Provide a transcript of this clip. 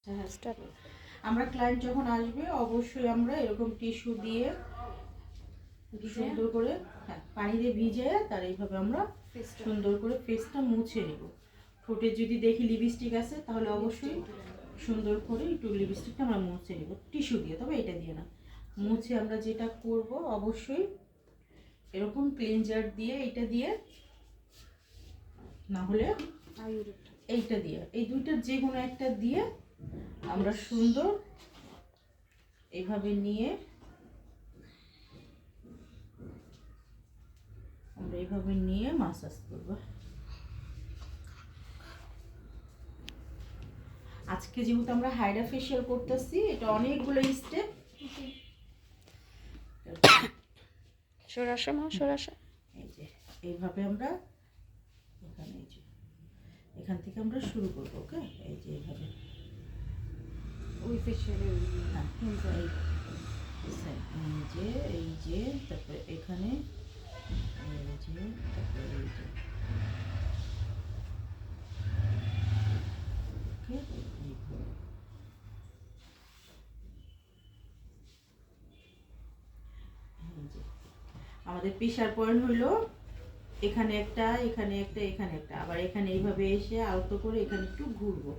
হ্যাঁ স্টার্ট। আমরা ক্লায়েন্ট যখন আসবে অবশ্যই আমরা এরকম টিস্যু দিয়ে সুন্দর করে পানি দিয়ে ভিজে তার এইভাবে আমরা সুন্দর করে ফেসটা মুছে নেব। ঠোঁটে যদি দেখি লিপস্টিক আছে তাহলে অবশ্যই সুন্দর করে একটু লিপস্টিকটা আমরা মুছে নেব টিস্যু দিয়ে, তবে এটা দিয়ে না। মুছে আমরা যেটা করব অবশ্যই এরকম ক্লিনজার দিয়ে এটা দিয়ে না হলে এইটা দিয়ে, এই দুইটার যে কোনো একটা দিয়ে আমরা সুন্দর এইভাবে নিয়ে আমরা এইভাবে নিয়ে মাসাজ করব। আজকে যেহেতু আমরা হাইড্রা ফেশিয়াল করতেছি, এটা অনেকগুলো স্টেপ। সরাসা মা সরাসা, এই যে এইভাবে আমরা এখানে এই যে এখান থেকে আমরা শুরু করব। ওকে, এই যে এইভাবে ওই ফেশিয়ালে এই যে এই যে তারপরে এখানে এই যে তারপরে এই যে ওকে। আমাদের প্রেশার পয়েন্ট হলো এখানে একটা, এখানে একটা, এখানে একটা, আবার এখানে এইভাবে এসে আলতো করে এখানে একটু ঘুরবো।